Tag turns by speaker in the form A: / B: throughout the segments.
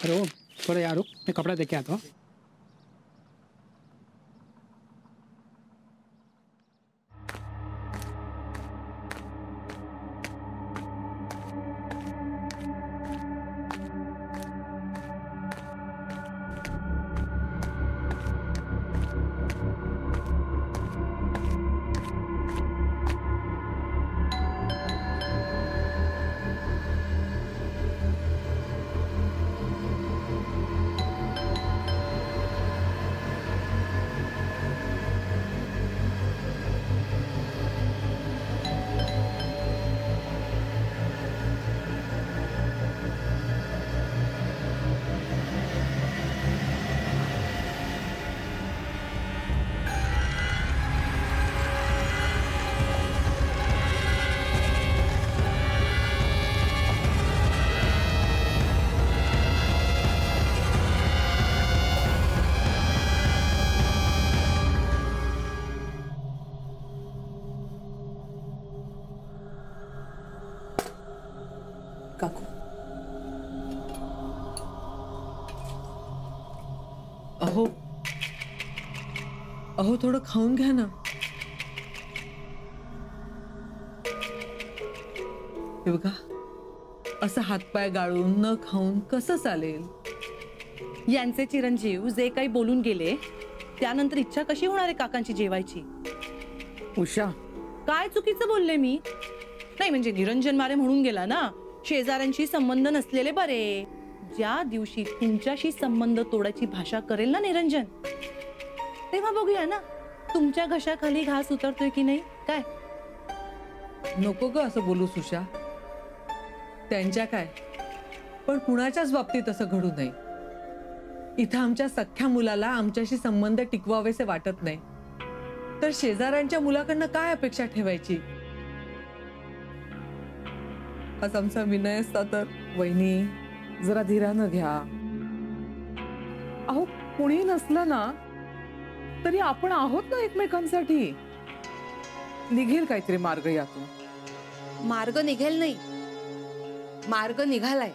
A: अरे ओ थोड़ा यार रुक, मैं कपड़ा देख के आता हूँ।
B: काकू अहो अहो थोडं खाऊन घ्या ना। हे बघा असं हातपाय गाळून न खाऊन कसं चालेल?
C: यांचे चिरंजीव जे काही बोलून गेले त्यानंतर इच्छा कशी होणार आहे काकांची जेवायची?
B: उषा
C: काय चुकीचं बोलले मी? नाही म्हणजे निरंजन मारे म्हणून गेला ना, शेजाऱ्यांशी संबंध नसलेले बरे। ज्या दिवशी तुमच्याशी संबंध तोडायची भाषा करेल ना निरंजन, तेव्हा बघूया ना तुमच्या घशाखाली घास उतरतोय की नाही। काय
B: नको ग असं बोलू सुषा, त्यांच्या काय पण कुणाच्याच बाबतीत असं घडू नये। इथं आमच्या सख्ख्या मुलाला आमच्याशी संबंध टिकवावेसे वाटत नाही, तर शेजाऱ्यांच्या मुलाकडनं काय अपेक्षा ठेवायची? आज आमचा विनय असता तर।
D: वहिनी जरा धीरानं घ्या। अहो कुणी नसलं ना तरी आपण आहोत ना एकमेकांसाठी। निघेल काहीतरी मार्ग यातून।
E: मार्ग निघेल नाही, मार्ग निघालाय।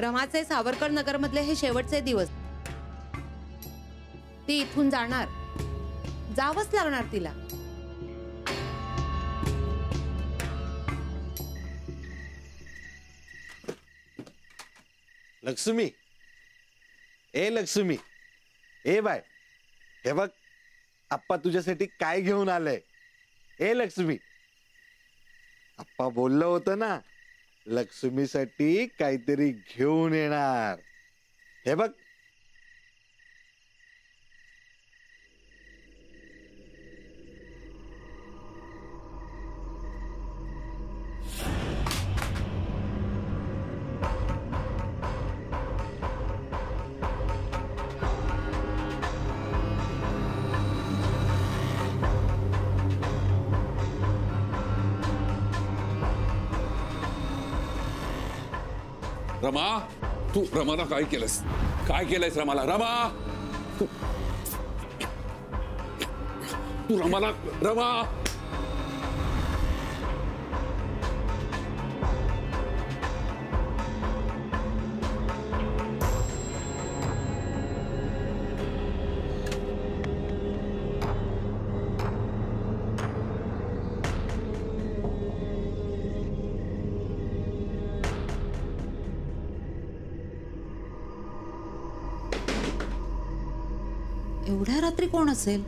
E: रमाचे सावरकर नगर मधले हे शेवटचे दिवस, ती इथून जाणार, जावंच लागणार तिला।
F: लक्ष्मी, ए लक्ष्मी, ए बाय, हे बघ आप्पा तुझ्यासाठी काय घेऊन आलंय। ए लक्ष्मी, आप्पा बोललं होतं ना लक्ष्मीसाठी काहीतरी घेऊन येणार। हे बघ
G: रमा, तू रमाला काय केलंस? काय केलंयस रमाला? रमा तू रमाला, रमा
E: एवढ्या रात्री कोण असेल?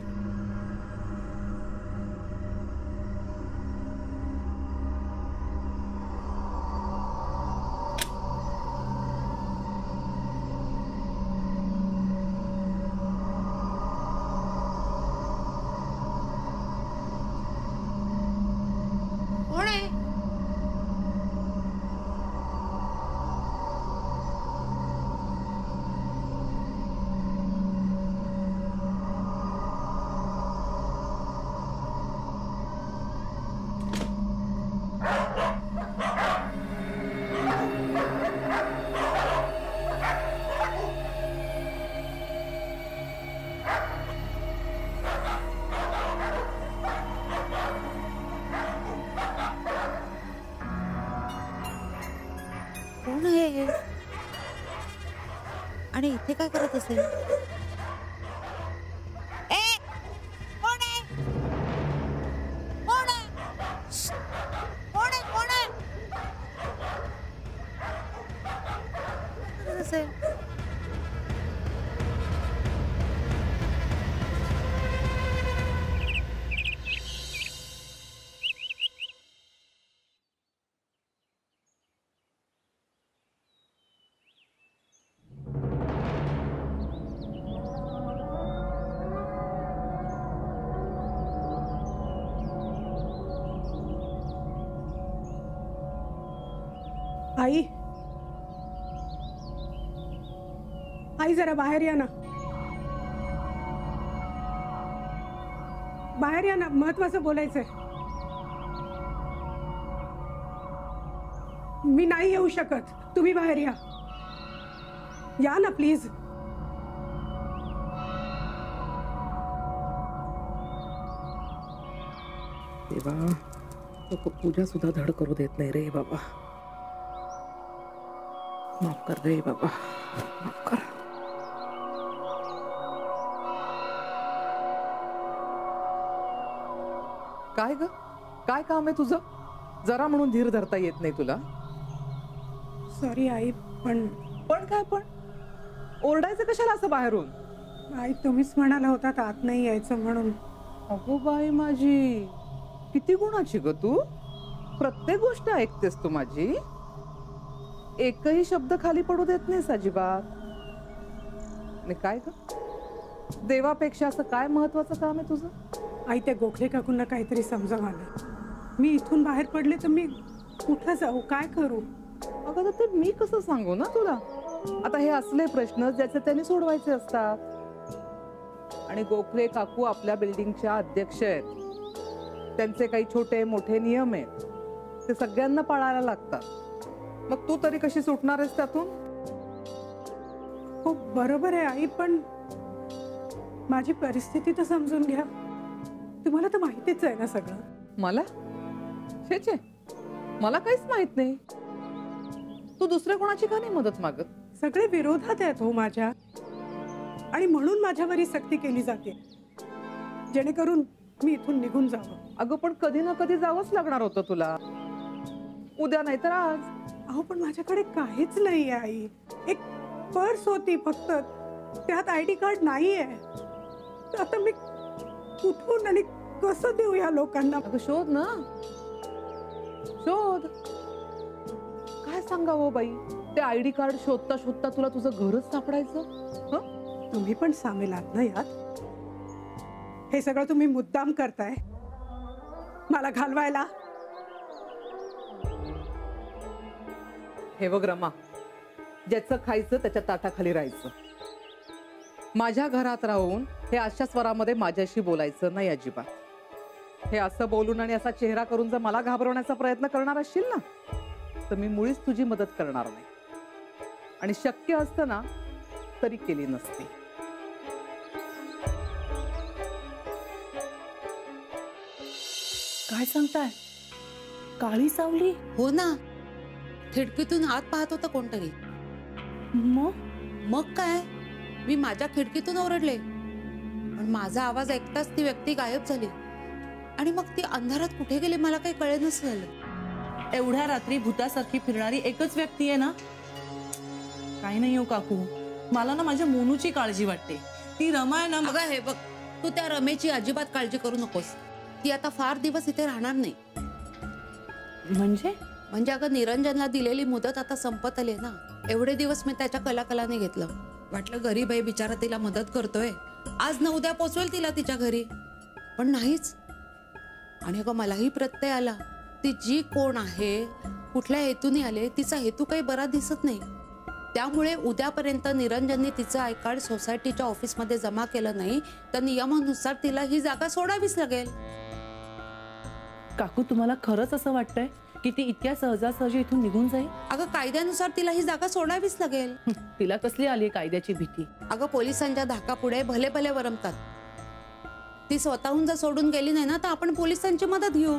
E: कोण आहे? कोण आहे?
H: आणि इथे काय करत असेल? ए, कोण आहे? कोण आहे? श्श्श, कोण आहे? कोण आहे? काय करत असेल?
A: आई, आई जरा बाहेर या ना. बाहेर या ना, महत्वाचं बोलायचंय. मी नाही येऊ शकत, तुम्ही बाहेर या. या ना प्लीज.
D: देवा, लोक पूजा सुद्धा धड करू देत नाही रे बाबा. माफ कर रे बाबा, माफ कर. काय ग, काय काम आहे तुझं? जरा म्हणून धीर धरता येत नाही तुला?
A: सॉरी आई, पण
D: काय पण ओरडायचं कशाला असं बाहेरून?
A: आई तुम्हीच म्हणाला होतात आत नाही यायचं म्हणून.
D: अगो बाई माझी, किती गुणाची ग तू. प्रत्येक गोष्ट ऐकतेस तू माझी. एकही शब्द खाली पडू देत नाहीस अजिबात. आणि काय ग, देवापेक्षा असं काय महत्वाचं काम आहे तुझं?
A: आई, त्या गोखले काकूंना काहीतरी समजावं आलं. मी इथून बाहेर पडले तर मी कुठं जाऊ, काय करू?
D: अगं तर ते मी कसं सांगू ना तुला. आता हे असले प्रश्न ज्याचे त्यांनी सोडवायचे असतात. आणि गोखले काकू आपल्या बिल्डिंगच्या अध्यक्ष आहेत. त्यांचे काही छोटे मोठे नियम आहेत, ते सगळ्यांना पाळायला लागतात. मग तू तरी कशी सुटणार आहेस त्यातून?
A: हो बरोबर आहे आई, पण माझी परिस्थिती तर समजून घ्या. तुम्हाला तर माहितीच आहे ना सगळं.
D: मला छे, मला काहीच माहित नाही. तू दुसऱ्या कोणाची का नाही मदत मागत?
A: सगळे विरोधात आहेत हो माझ्या, आणि म्हणून माझ्यावर ही सक्ती केली जाते, जेणेकरून मी इथून निघून जावं.
D: अगं पण कधी ना कधी जावंच लागणार होतं तुला. उद्या नाही तर आज.
A: अहो पण माझ्याकडे काहीच नाही आहे आई. एक पर्स होती फक्त, त्यात ID कार्ड नाहीये. आता मी कुठून आणि कसं देऊ या लोकांना?
D: अगं शोध ना, शोध. काय सांगावं बाई, ते ID कार्ड शोधता शोधता तुला तुझं घरच सापडायचं.
A: तुम्ही पण सामील आहात ना यात? हे सगळं तुम्ही मुद्दाम करताय मला घालवायला?
D: हे बघ रमा, ज्याचं खायचं त्याच्या ताटाखाली राहायचं. माझ्या घरात राहून हे अशा स्वरामध्ये माझ्याशी बोलायचं नाही अजिबात. हे असं बोलून आणि असा चेहरा करून जर मला घाबरवण्याचा प्रयत्न करणार असशील ना, तर मी मुळीच तुझी मदत करणार नाही. आणि शक्य असतं ना तरी केली नसती.
C: काय सांगताय? काळी सावली?
H: हो ना, खिडकीतून आत पाहत होतं कोणतरी. मग काय, मी माझ्या खिडकीतून ओरडले, पण माझा आवाज ऐकताच ती व्यक्ती गायब झाली. आणि मग ती अंधारात कुठे गेली मला काही कळेनच झालं.
C: एवढ्या रात्री भूतासारखी फिरणारी एकच व्यक्ती आहे ना? काही नाही हो काकू, मला ना माझ्या मोनूची काळजी वाटते. ती रमा आहे ना.
H: अगं हे बघ, तू त्या रमेची अजिबात काळजी करू नकोस. ती आता फार दिवस इथे राहणार नाही. म्हणजे अगं निरंजनला दिलेली मुदत आता संपत आली ना. एवढे दिवस मी त्याच्या कलाकलाने घेतलं. वाटलं गरीब आहे बिचारा, तिला मदत करतोय, आज न उद्या पोचवेल तिला तिच्या घरी. पण नाहीच. आणि अगं मलाही प्रत्यय आला, ती जी कोण आहे, कुठल्या हेतूने आले, तिचा हेतू काही बरा दिसत नाही. त्यामुळे उद्यापर्यंत निरंजनने तिचं आय कार्ड सोसायटीच्या ऑफिसमध्ये जमा केलं नाही तर नियमानुसार तिला ही जागा सोडावीच लागेल.
C: काकू, तुम्हाला खरंच असं वाटतंय की ती इतक्या सहजासहजी इथून निघून जाईल?
H: अगं कायद्यानुसार तिला ही जागा सोडावीच लागेल.
C: तिला कसली आली कायद्याची भीती?
H: अगं पोलिसांच्या धाकापुढे भले भले वरमतात. ती स्वतःहून जर सोडून गेली नाही ना तर आपण पोलिसांची मदत घेऊ.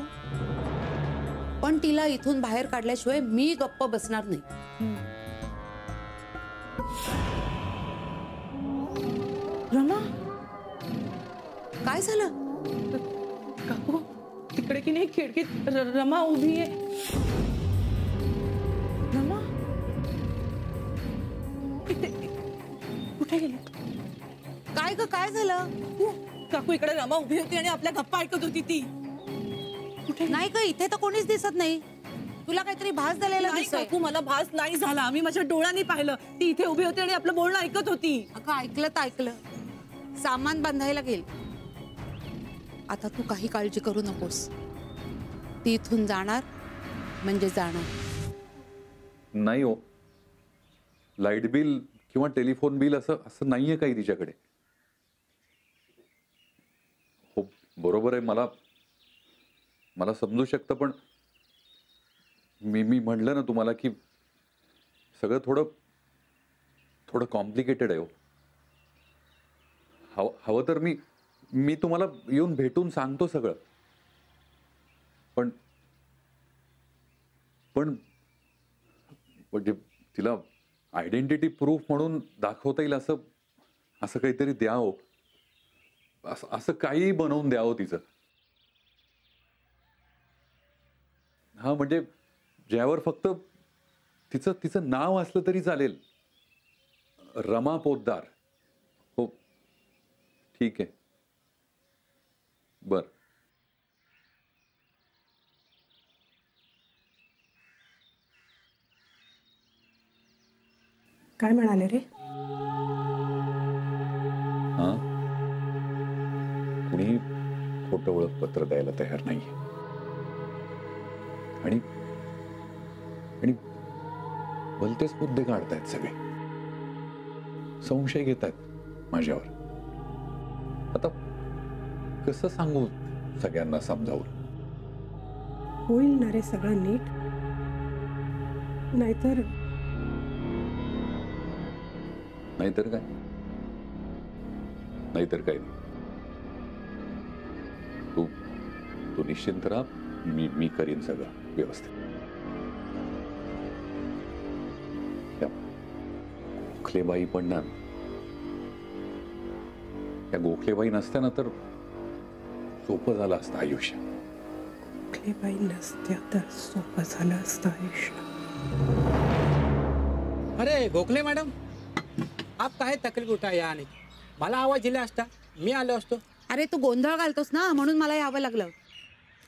H: पण तिला इथून बाहेर काढल्याशिवाय मी गप्प बसणार नाही. काय झालं?
C: काकू तिकडे की नाही खिडकीत रमा उभी आहे. रमा कुठे गेली?
H: काय ग, काय झालं?
C: काकू इकडे रमा उभी होती आणि आपल्या गप्पा ऐकत होती ती. कुठे
H: नाही ग, इथे तर कोणीच दिसत नाही. तुला काहीतरी भास झालेला
C: नाही
H: दिसतोय.
C: काकू, मला भास नाही झाला. मी माझ्या डोळ्यांनी पाहिलं. ती इथे उभी होती आणि आपलं बोलणं ऐकत होती.
H: अगं ऐकलं तर ऐकलं, सामान बांधायला गेल. आता तू काही काळजी करू नकोस. ती इथून जाणार म्हणजे जाणार.
G: नाही हो, लाईट बिल किंवा टेलिफोन बिल असं नाहीये काही तिच्याकडे. हो बरोबर आहे, मला समजू शकतं, पण मी म्हणलं ना तुम्हाला की सगळं थोडं कॉम्प्लिकेटेड आहे हो. हवं तर मी तुम्हाला येऊन भेटून सांगतो सगळं, पण म्हणजे तिला आयडेंटिटी प्रूफ म्हणून दाखवता येईल असं काहीतरी द्यावं. असं काही बनवून द्यावं तिचं. हा म्हणजे ज्यावर फक्त तिचं नाव असलं तरी चालेल. रमा पोद्दार. हो ठीक आहे, बर.
A: काय म्हणाले रे?
G: हा, कुणी खोटं ओळखपत्र द्यायला तयार नाही. आणि भलतेच मुद्दे काढतायत सगळे. संशय घेत आहेत माझ्यावर. आता कसं सांगू सगळ्यांना समजावून?
A: होईल ना रे सगळं नीट? नाहीतर
G: काय नाही. तू निश्चिंत राहा. मी करीन सगळं व्यवस्थित. गोखलेबाई पण ना, त्या गोखलेबाई नसत्या ना तर सोपं झालं असतं आयुष्य.
A: गोखलेबाई नसत्या तर सोपं झालं असतं आयुष्य.
I: अरे गोखले मॅडम, आप काय तकलीफ उठाया याने? मला आवाज दिला असता, मी आलो असतो.
H: अरे तू गोंधळ घालतोस ना, म्हणून मला यावं लागलं.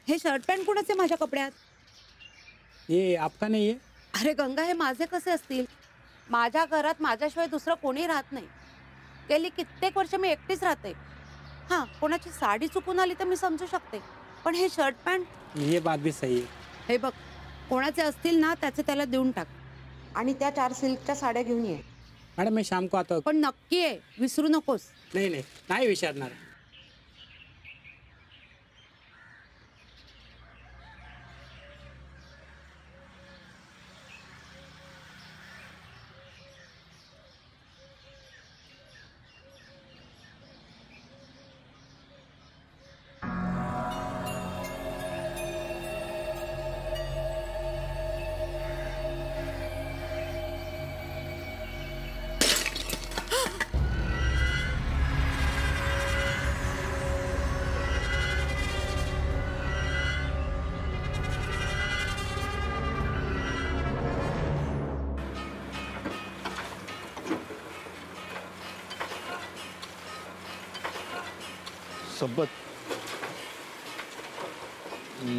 H: हे शर्ट पॅन्ट कोणाचे माझ्या कपड्यात?
I: ये आपका नाही आहे?
H: अरे गंगा, हे माझे कसे असतील? माझ्या घरात माझ्याशिवाय दुसरं कोणी राहत नाही. गेली कित्येक वर्ष मी एकटीच राहते. हां, कोणाची साडी चुकून आली तर मी समजू शकते, पण हे शर्ट पॅन्ट?
I: ये बात भी सही आहे.
H: हे बघ, कोणाचे असतील ना त्याचे त्याला देऊन टाक, आणि त्या 4 सिल्कच्या साड्या घेऊन ये.
I: मॅडम मी शाम को आता.
H: पण नक्की आहे, विसरू नकोस.
I: नाही विचारणार.
F: संपत,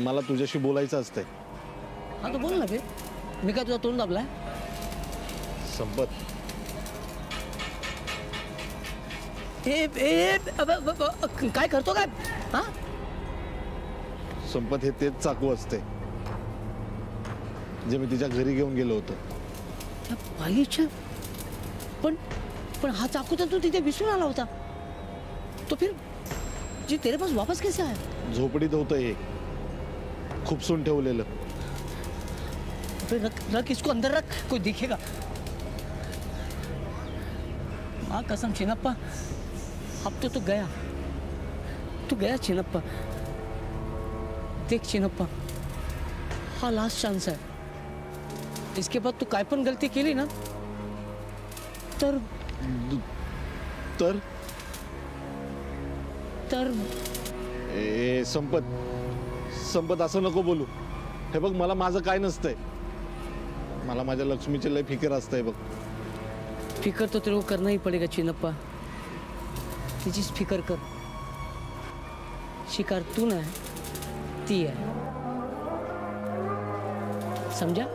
F: मला तुझ्याशी बोलायचं असतंय.
I: हा तो बोल ना बे. मी काय तुझा तोंड दाबलाय?
F: संपत,
I: काय करतो काय? हा
F: संपत, हे तेच चाकू असते जे मी तिच्या घरी घेऊन गेलो होतो.
I: बाईच्या पण हा चाकू तर तू तिथे विसरून आला होता. तो फिर जी तेरे पास वापस कैसे आया?
F: झोपडीत होतं हे, खुपसून ठेवलेलं.
I: रख इसको अंदर रख, कोई दिखेगा. माँ कसम चिनप्पा, अब तो गया. तू गया चिनप्पा. देख चिनप्पा, हा लास्ट चान्स आहे. इसके बाद तू काय पण गलती केली ना तर तर
F: ए संपत संपत असं नको बोलू. हे बघ मला माझं काय नसतंय. मला माझ्या लक्ष्मीची लय फिकर असतंय बघ.
I: फिकर तो तेरे को करना ही पड़ेगा चिन्नप्पा. तिचीच फिकर कर. शिकार तू ना ती आहे, समझा?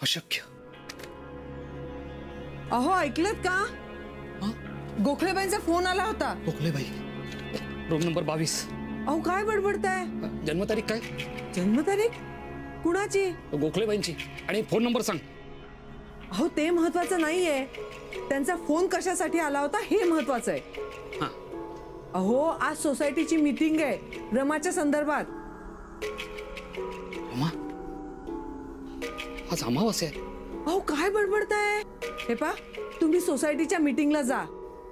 J: अशक्य.
B: अहो ऐकलत का? गोखलेबाईंचा फोन आला होता.
J: गोखलेबाई रूम नंबर 22.
B: अहो काय बडबडताय?
J: जन्मतारीख काय?
B: जन्मतारीख कुणाची?
J: गोखलेबाईंची. आणि फोन नंबर सांग.
B: अहो ते महत्वाचं नाहीये, त्यांचा फोन कशासाठी आला होता हे महत्वाचं आहे.
J: हा.
B: अहो आज सोसायटीची मीटिंग आहे रमाच्या संदर्भात.
J: रमा आज अमावास्या आहे.
B: अहो काय बडबडताय? हे पा तुम्ही सोसायटीच्या मीटिंगला जा,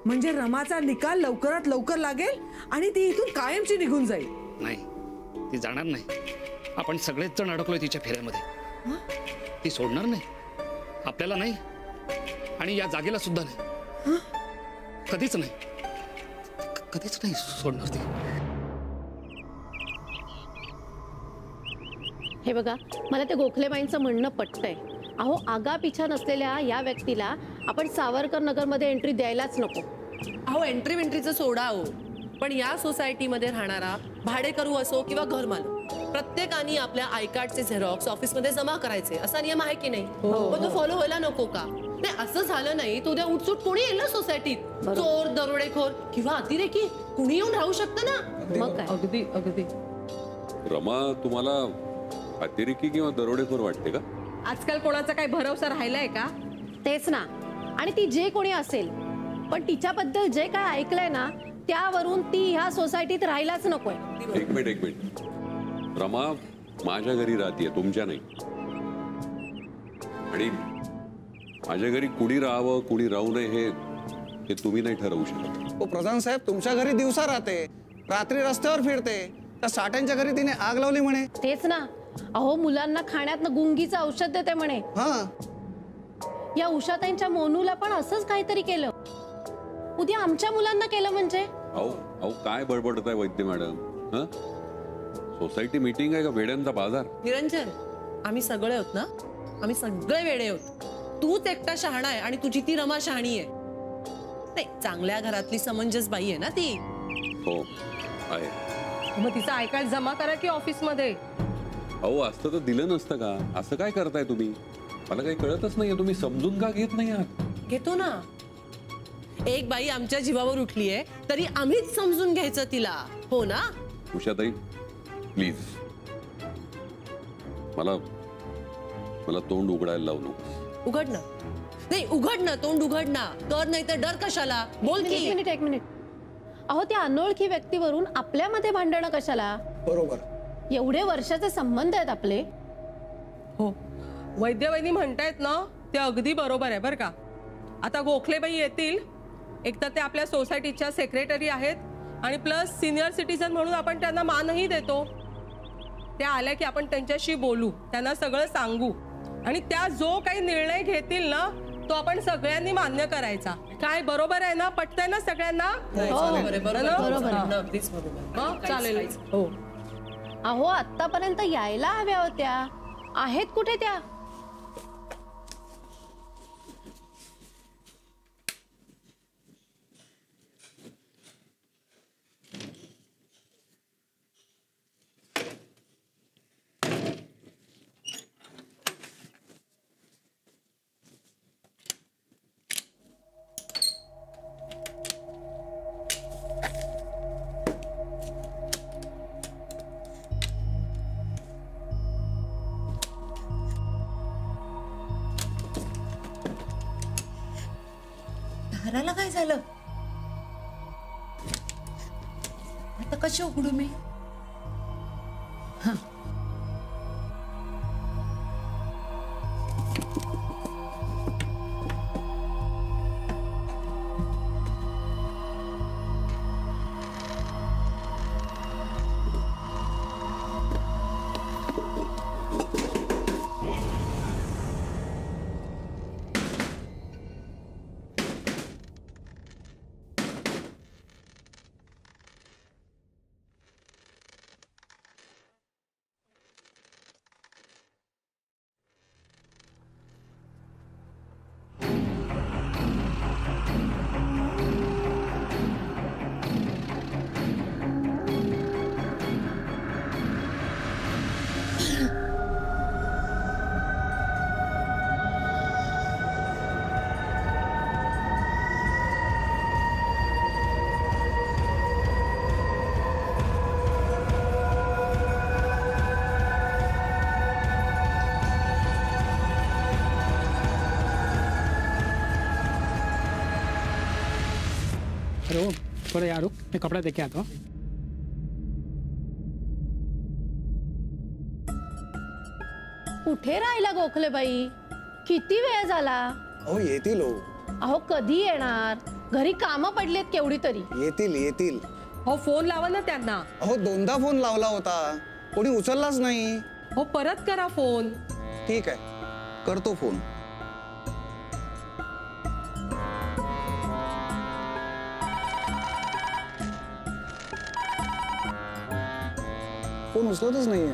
B: म्हणजे रमाचा निकाल लवकरात लवकर लागेल आणि ती इथून कायमची निघून जाईल.
J: नाही ती जाणार नाही. आपण सगळेच जण अडकलोय तिच्या फेऱ्यामध्ये. ती सोडणार नाही आपल्याला, नाही आणि या जागेला सुद्धा नाही. कधीच नाही, कधीच नाही सोडणार ती.
K: हे बघा मला ते गोखलेबाईंचं म्हणणं पटतंय. अहो आगापिछा नसलेल्या या व्यक्तीला आपण सावरकर नगरमध्ये एंट्री द्यायलाच नको.
C: अहो एंट्रीचं सोडा हो, पण या सोसायटीमध्ये राहणारा भाडेकरू असो किंवा घरमालक, प्रत्येकाने आपल्या आय कार्डचे झेरॉक्स ऑफिसमध्ये जमा करायचे असा नियम आहे की नाही? पण तो फॉलो व्हायला नको का? नाही असं झालं नाही तो उद्या उठसूट कोणी येईल ना सोसायटीत. चोर दरोडेखोर किंवा अतिरेकी कुणी येऊन राहू शकतं ना.
K: मग काय?
B: अगदी अगदी.
G: रमा तुम्हाला अतिरेकी किंवा दरोडेखोर वाटते का?
C: आजकाल कोणाचा काही भरोसा राहिलाय का?
K: तेच ना. आणि ती जे कोणी असेल पण तिच्याबद्दल जे काय ऐकलंय ना त्यावरून ती ह्या सोसायटीत राहायलाच नकोय.
G: एक मिनिट. रमा माझ्या घरी राहतीये, तुमच्या नाही. आणि माझ्या घरी कुणी राहावं कुणी राहू नये हे तुम्ही नाही ठरवू शकत.
L: प्रधान साहेब तुमच्या घरी दिवसा राहते, रात्री रस्त्यावर फिरते. त्या साठ्यांच्या घरी तिने आग लावली म्हणे.
K: तेच ना. अहो मुलांना खाण्यात गुंगीचं औषध देते म्हणे.
L: हा.
K: या उषाताईंच्या मोनूला पण असंच काहीतरी केलं. उद्या आमच्या मुलांना केलं म्हणजे?
G: अहो काय बडबडताय वैद्य मॅडम? सोसायटी मीटिंग आहे का वेड्यांचा बाजार?
C: निरंजन आम्ही सगळे आहोत ना, आम्ही सगळे वेडे आहोत. तूच एकटा शहाणा आहे आणि तुझी ती रमा शहाणी आहे. नाही चांगल्या घरातली समंजस बाई आहे ना ती.
G: हो आहे.
C: मग तिचा आय कार्ड जमा करा की ऑफिस मध्ये.
G: अहो असतं तर दिलं नसतं का? असं काय करताय तुम्ही? मला काही कळतच नाहीये. तुम्ही समजून का घेत नाही आहात?
C: घेतो ना. एक बाई आमच्या जीवावर उठली आहे तरी आम्हीच समजून घ्यायचं तिला, हो ना?
G: उषाताई प्लीज मला तोंड उघडायला लावू नको.
C: उघड ना. नाही उघड ना, तोंड उघड ना. कर नाही तर डर कशाला? बोल की.
K: एक मिनिट. अहो त्या अनोळखी व्यक्तीवरून आपल्यामध्ये भांडणं कशाला?
L: बरोबर.
K: एवढे वर्षाचे संबंध आहेत आपले.
C: हो वैद्यवैनी म्हणतायत ना ते अगदी बरोबर आहे बरं का. आता गोखलेबाई येतील, एक तर ते आपल्या सोसायटीच्या सेक्रेटरी आहेत आणि प्लस सिनियर सिटीजन म्हणून आपण त्यांना मानही देतो. त्या आल्या की आपण त्यांच्याशी बोलू, त्यांना सगळं सांगू आणि त्या जो काही निर्णय घेतील ना तो आपण सगळ्यांनी मान्य करायचा. काय बरोबर आहे ना? पटतंय ना सगळ्यांना? चालेल. हो.
K: अहो आतापर्यंत यायला हव्या होत्या, आहेत कुठे त्या?
H: घराला काय झालं? आता कशी उघडू मी?
M: अरे ओ थोड़ा यार रुक, मैं कपड़ा देके आता हूँ.
K: कुठे राहिला गोखलेबाई? किती वेळ झाला?
L: अहो येतील हो.
K: अहो कधी येणार? घरी कामं पडलेत केवढी तरी.
L: येतील येतील.
B: हो फोन लावा ना त्यांना.
L: अहो 2दा फोन लावला होता, कोणी उचललाच नाही.
B: हो परत करा फोन.
L: ठीक आहे, करतो फोन. फोन उचलतच नाहीये.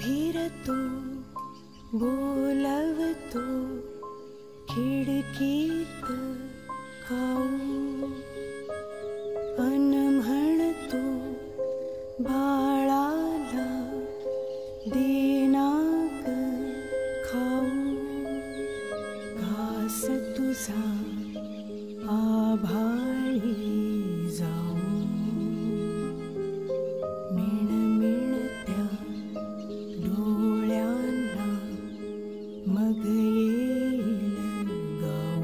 N: फिरतो बोलवतो खिडकीत खाऊ अन म्हणतो बाळाला देना ग खाऊ घास तुझा आभाळी जाऊ मिळमिळत्या डोळ्यांना मग येईल गाऊ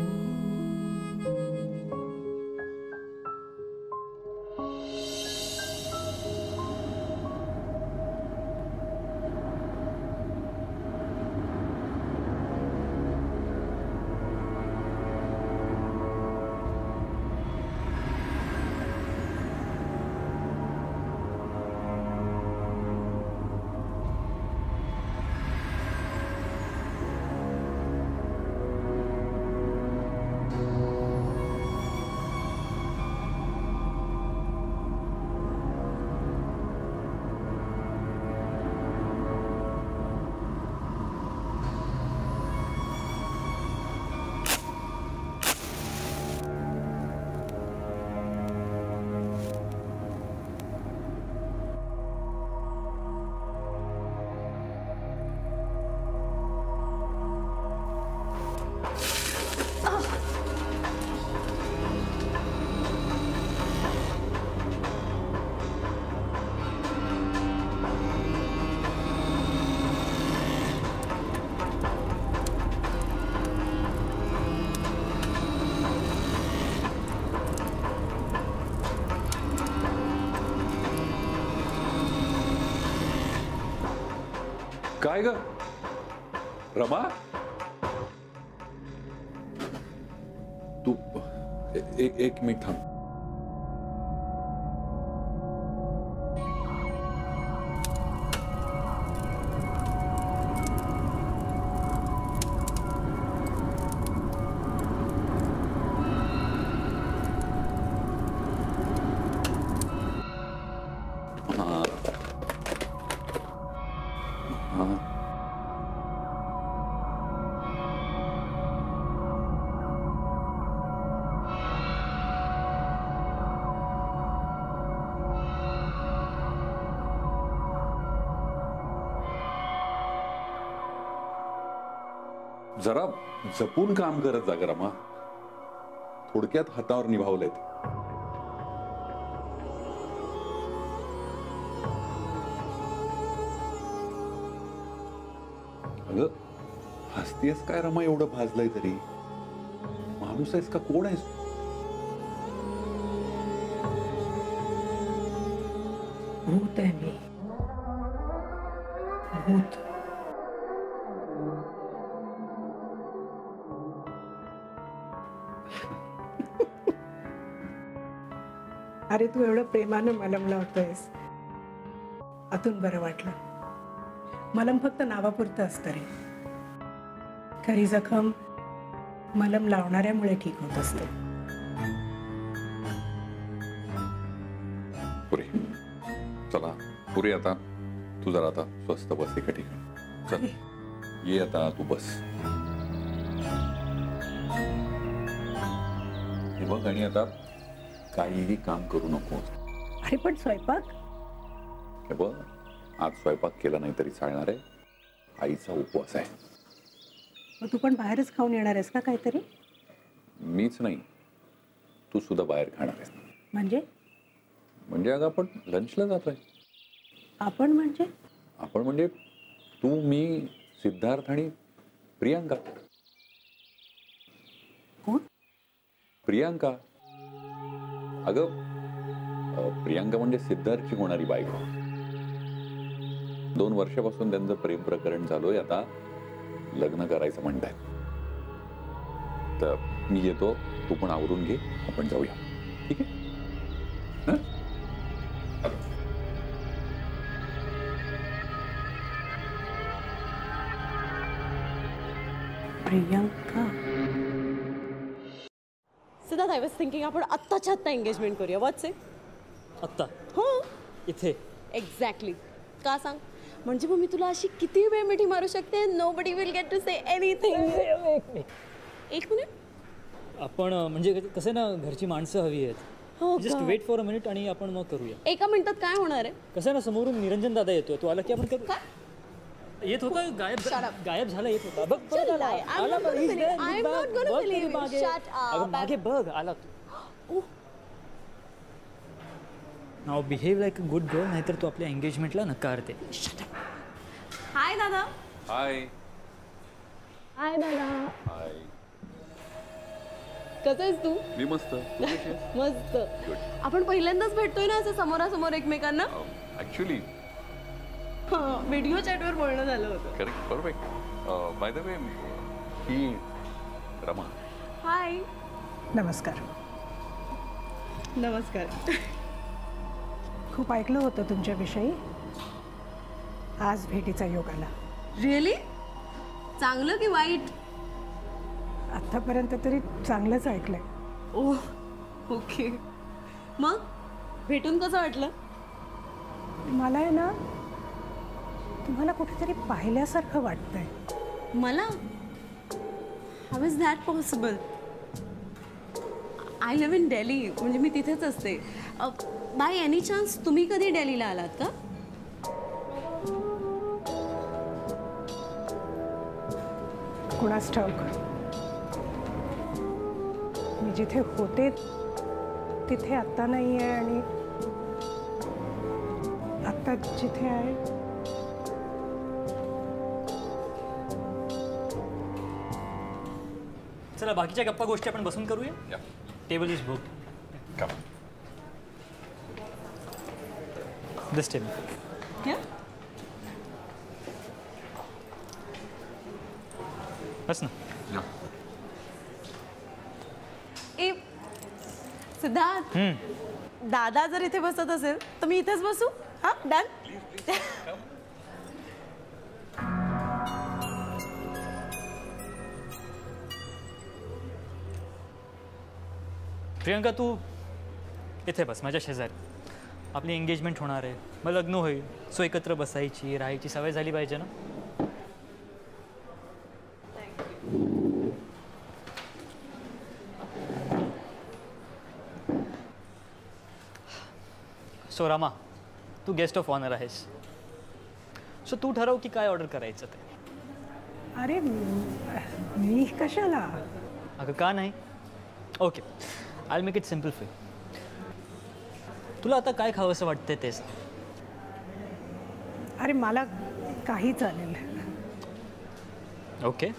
G: काय ग रमा, तू एक मिनिट थांब. जरा जपून काम करत जा ग रमा. थोडक्यात हातावर निभावलेत. अगं हसतेस काय रमा? एवढं भाजलंय तरी. माणूस आहेस का कोण आहेस?
A: भूत आहे मी. भूत. अरे तू एवढं प्रेमानं मलम लावतोयस, आतून बरं वाटलं. मलम फक्त नावापुरतं असतं रे. खरी जखम मलम लावणाऱ्यामुळे ठीक होत असते.
G: पुरे चला पुरे. आता तू जरा आता स्वस्त बस एका ठिकाणी. चल ये आता तू बस. हे बघ आणि आता काहीही काम करू नको.
A: अरे पण स्वयंपाक.
G: हे बघ आज स्वयंपाक केला नाही तरी चालणार आहे. आईचा उपवास आहे.
A: मग तू पण बाहेरच खाऊन येणार आहेस का काहीतरी?
G: मीच नाही तू सुद्धा बाहेर खाणार आहेस.
A: म्हणजे
G: अगं आपण लंचला जातोय.
A: आपण
G: म्हणजे तू मी सिद्धार्थ आणि प्रियांका.
A: कोण?
G: प्रियांका. अगं प्रियांका म्हणजे सिद्धार्थची होणारी बायको. 2 वर्षापासून त्यांचं प्रेम प्रकरण चालू आहे. आता लग्न करायचं म्हणतायत. तर मी येतो. तू पण आवरून घे. आपण जाऊया. ठीक आहे?
A: Priyanka.
K: Siddharth, I was thinking आपण आत्ताच्या आत्ता एंगेजमेंट करूया. व्हॉट्स इट?
O: आत्ता?
K: हो
O: इथे.
K: एक्झॅक्टली. का सांग? म्हणजे मग मी तुला अशी किती वेळ मिठी मारू शकते. Nobody will get to say anything. एक मिनिट.
O: आपण म्हणजे कसं ना, घरची माणसं हवी आहेत.
K: हो,
O: just wait for a minute आणि आपण मग करूया.
K: एका मिनिटात काय होणार आहे?
O: कसं ना, समोरून निरंजन दादा येतोय. तो आला की आपण करू. येत होता. गायब झाला. येत होता. बघ मागे बघ आला तू. नाव behave like a good girl, नाहीतर तू आपल्या एंगेजमेंटला नकारते.
K: हाय दादा.
G: हाय.
K: हाय दादा.
G: हाय.
K: कसं आहेस तू?
G: मी मस्त.
K: मस्त. आपण पहिल्यांदाच भेटतोय ना असं समोरासमोर एकमेकांना?
G: ऍक्च्युली
K: व्हिडिओ चॅटवर बोलणं झालं होतं.
G: Correct. Perfect. By the way ही रमा.
K: हाय.
A: नमस्कार.
K: नमस्कार.
A: खूप ऐकलं होतं तुमच्याविषयी. आज भेटीचा योग आला.
K: रिअली? चांगलं की वाईट?
A: आतापर्यंत तरी चांगलंच ऐकलंय.
K: Oh okay. मग भेटून कसं वाटलं?
A: मला आहे ना तुम्हाला कुठेतरी पाहिल्यासारखं वाटतंय.
K: मला? How is that possible? I live in Delhi. म्हणजे मी तिथेच असते. बाय एनी चान्स तुम्ही कधी दिल्लीला आलात का?
A: कुणास ठाऊक. मी जिथे होते तिथे आत्ता नाही आहे आणि आत्ता जिथे आहे
O: चला बाकीच्या गप्पा गोष्टी आपण बसून करूया. Table is book. This table.
K: क्या?
O: बस ना.
K: ए सिद्धार्थ, दादा जर इथे बसत असेल तर मी इथेच बसू. हा डन.
O: प्रियंका तू इथे बस माझ्या शेजारी. आपली एंगेजमेंट होणार आहे. मग लग्न होईल. सो एकत्र बसायची राहायची सवय झाली पाहिजे ना. सो रमा, तू गेस्ट ऑफ ऑनर आहेस. सो तू ठरव की काय ऑर्डर करायचं ते.
A: अरे मी कशाला?
O: अगं का नाही? Okay, I make it simple for तुला आता काय खावं असं वाटतंय तेच.
A: अरे मला काही चालेल.
O: ओके.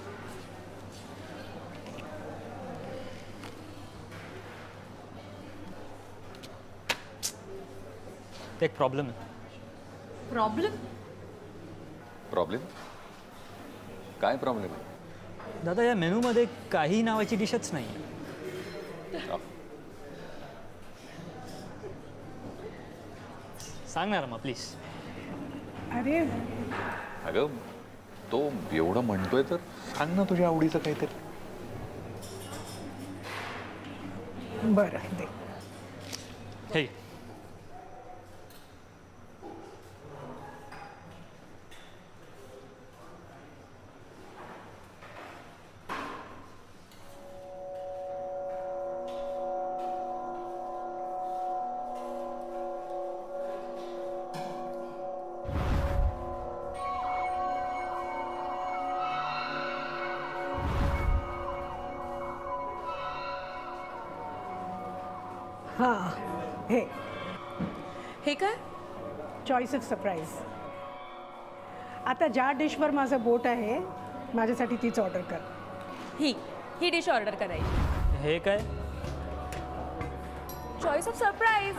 O: एक प्रॉब्लेम आहे.
C: प्रॉब्लेम?
G: प्रॉब्लेम? काय प्रॉब्लेम आहे?
O: दादा या मेनूमध्ये काही नावाची डिशच नाही. सांग ना रमा प्लीज.
A: अरे
G: अगं तो एवढं म्हणतोय तर सांग ना तुझ्या आवडीचं काहीतरी.
A: बरं दे.
O: हे
A: हां हे
C: हे काय?
A: Choice of surprise. आता ज्या डिशवर माझं बोट आहे माझ्यासाठी तीच ऑर्डर कर.
P: ही डिश ऑर्डर करायची.
O: हे काय?
P: Choice of surprise.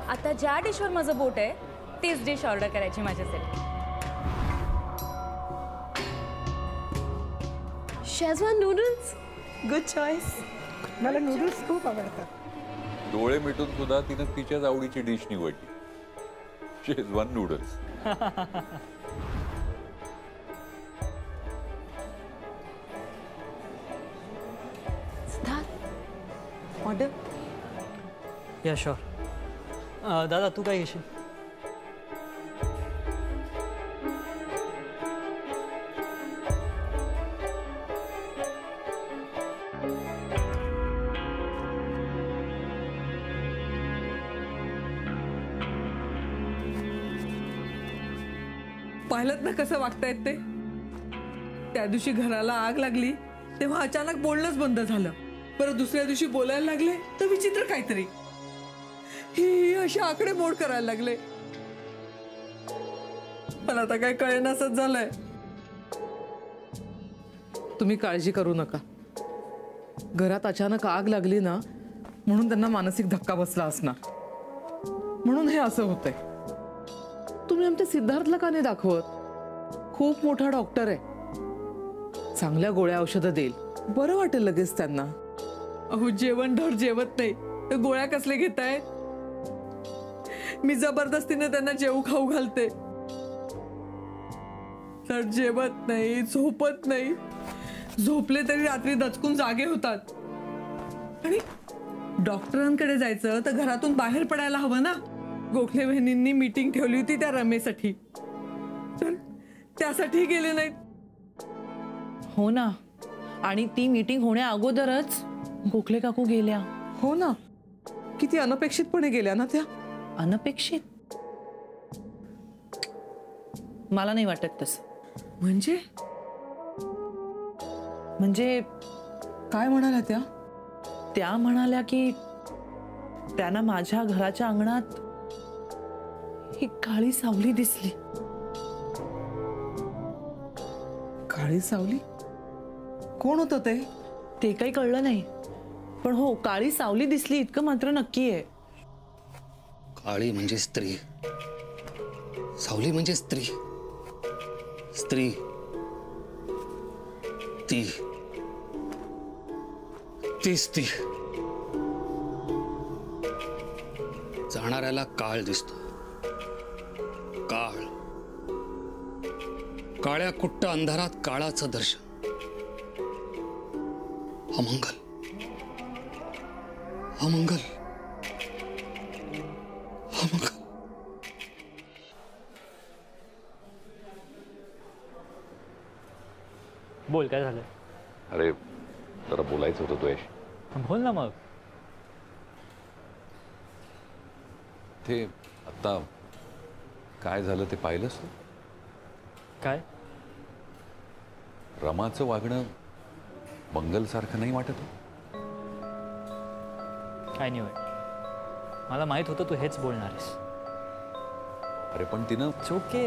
P: आता ज्या डिशवर माझं बोट आहे तीच डिश ऑर्डर करायची माझ्यासाठी.
K: Schezwan noodles. Good choice.
A: मला नूडल्स खूप आवडतात.
G: डोळे मिटून सुद्धा तिनं तिच्याच आवडीची डिश निवडली. Schezwan noodles.
C: ऑर्डर.
O: या शुअर. दादा तू काय घेशील?
B: पाहिलं ना कसं वागतायत ते. त्या दिवशी घराला आग लागली तेव्हा अचानक बोलणंच बंद झालं. परत दुसऱ्या दिवशी बोलायला लागले तर विचित्र काहीतरी. ही अशी आकडे मोड करायला लागले. पण आता काय कळेनासच झालंय.
D: तुम्ही काळजी करू नका. घरात अचानक आग लागली ना म्हणून त्यांना मानसिक धक्का बसला असणार. म्हणून हे असं होतंय. तुम्ही आमच्या सिद्धार्थला का नाही दाखवत? खूप मोठा डॉक्टर आहे. चांगल्या गोळ्या औषधं देईल. बरं वाटेल लगेच त्यांना.
B: अहो जेवण धड जेवत नाही तर गोळ्या कसले घेताय? मी जबरदस्तीने त्यांना जेवू खाऊ घालते. धड जेवत नाही, झोपत नाही. झोपले तरी रात्री दचकून जागे होतात. आणि डॉक्टरांकडे जायचं तर घरातून बाहेर पडायला हवं ना. गोखले बहिणींनी मीटिंग ठेवली होती त्या रमेसाठी. त्यासाठी गेले नाहीत.
C: हो ना. आणि ती मीटिंग होण्या अगोदरच गोखले काकू गेल्या.
D: हो ना. किती अनपेक्षितपणे गेल्या ना त्या.
C: अनपेक्षित? मला नाही वाटत तसं.
D: म्हणजे
C: म्हणजे
D: काय म्हणाल्या त्या?
C: त्या म्हणाल्या की त्यांना माझ्या घराच्या अंगणात ही काळी सावली दिसली.
D: काळी सावली? कोण होतं ते?
C: ते काही कळलं नाही. पण हो काळी सावली दिसली इतकं मात्र नक्की आहे.
J: काळी म्हणजे स्त्री, सावली म्हणजे स्त्री. स्त्री तीच ती. जाणाऱ्याला काळ दिसतो. काळ. काळ्या कुट्ट अंधारात काळाचं दर्शन. अमंगल. अमंगल. अमंगल.
O: बोल काय झालं?
G: अरे जरा बोलायचं होतं तुझ्याशी.
O: बोल ना मग.
G: ते आता काय झालं ते पाहिलंस तू?
O: काय?
G: रमाचं वागणं मंगलसारखं नाही वाटत?
O: काय नाही होय, मला माहित होतं तू हेच बोलणार आहेस.
G: अरे पण तिनं
O: ओके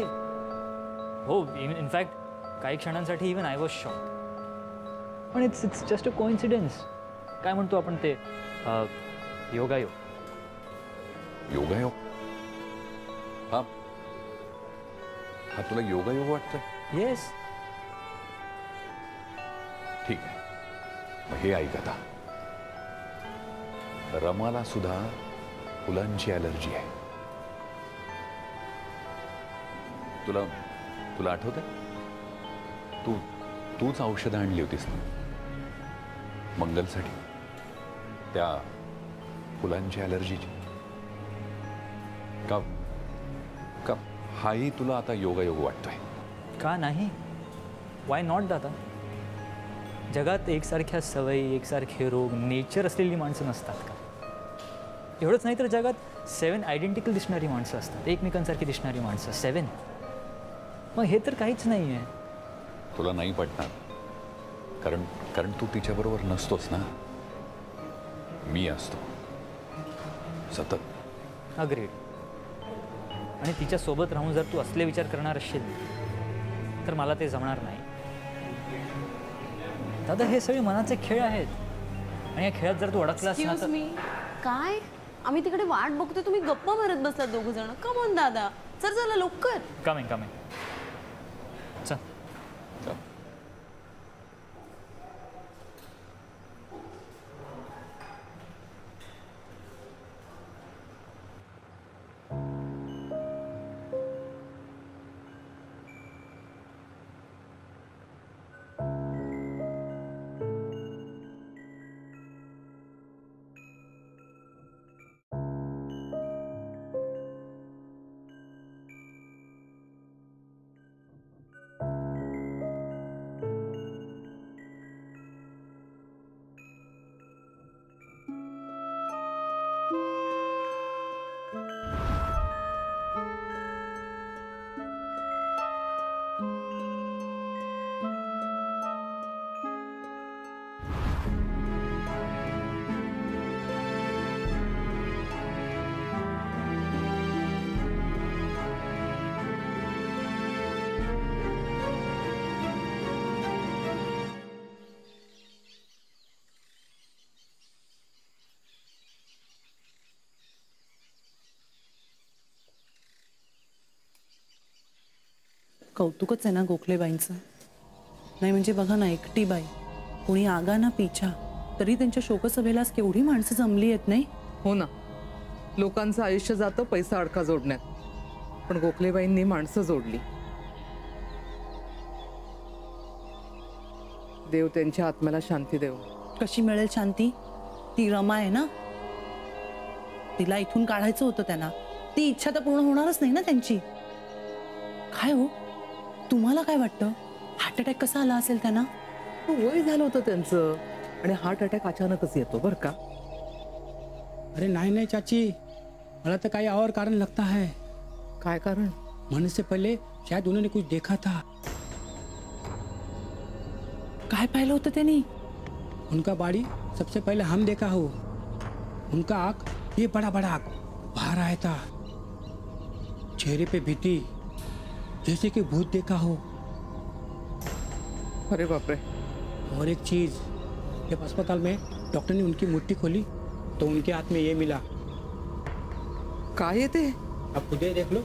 O: हो, इनफॅक्ट काही क्षणांसाठी इवन आय वॉज शॉक. पण इट्स जस्ट अ कोइन्सिडन्स. काय म्हणतो आपण ते योगायोग.
G: योगायोग? हा हा तुला योगायोग वाटतोय?
O: येस.
G: ठीक आहे, मग हे ऐक आता. रमाला सुद्धा फुलांची ॲलर्जी आहे. तुला तुला आठवतंय? तूच औषधं आणली होतीस ना मंगलसाठी, त्या फुलांची ॲलर्जीची. का का हाही तुला आता योगायोग वाटतोय?
O: का नाही, वाय नॉट दादा. जगात एकसारख्या सवयी, एकसारखे रोग, नेचर असलेली माणसं नसतात का? एवढंच नाही तर जगात 7 आयडेंटिकल दिसणारी माणसं असतात, एकमेकांसारखी दिसणारी माणसं 7. मग हे तर काहीच नाही आहे.
G: तुला नाही पटणार, कारण तू तिच्याबरोबर नसतोस ना. मी असतो सतत.
O: अग्रेड. आणि तिच्या सोबत राहून जर तू असले विचार करणार असशील तर मला ते जमणार नाही. दादा, हे सगळे मनाचे खेळ आहेत आणि या खेळात जर तू अडकलास ना
K: एक्सक्यूज
O: तर...
K: मी, काय? आम्ही तिकडे वाट बघतोय, तुम्ही गप्पा मारत बसलात दोघ जण. कम ऑन दादा, चल चला लवकर.
O: कमिंग चल.
C: कौतुकच आहे ना गोखलेबाईंचं. नाही म्हणजे बघा ना, एकटी बाई, कोणी आगा ना पिछा, तरी त्यांच्या शोकसभेला केवढी माणसं जमली आहेत नाही?
D: हो ना, लोकांचं आयुष्य जातं पैसा अडका जोडण्यात, पण गोखलेबाईंनी माणसं जोडली. देव त्यांच्या आत्म्याला शांती देव.
C: कशी मिळेल शांती? ती रमा आहे ना, तिला इथून काढायचं होतं त्यांना. ती इच्छा तर पूर्ण होणारच नाही ना त्यांची. काय हो, तुम्हाला काय वाटतं, हार्ट अटॅक कसा आला असेल त्यांना?
D: वय झालं होतं त्यांचं आणि हार्ट अटॅक अचानकच येतो बरं का.
M: अरे नहीं नहीं चाची, मला तो काही और कारण लगता है.
D: काय कारण?
M: मरने से पहले शायद उन्होंने कुछ देखा था.
C: काय पाहिलं होतं त्यांनी?
M: उनका बॉडी सबसे पहले हम देखा हो. उनका आँख ये बड़ा बड़ा आँख बाहर आया था, चेहरे पे भीति, जैसे कि भूत देखा हो.
D: अरे बाप रे.
M: और एक चीज, जब अस्पताल में डॉक्टर ने उनकी मुट्ठी खोली तो उनके हाथ में ये मिला.
D: काय येते?
M: आप खुद ही देख लो.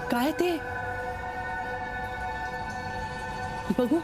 C: काय ते? बघू.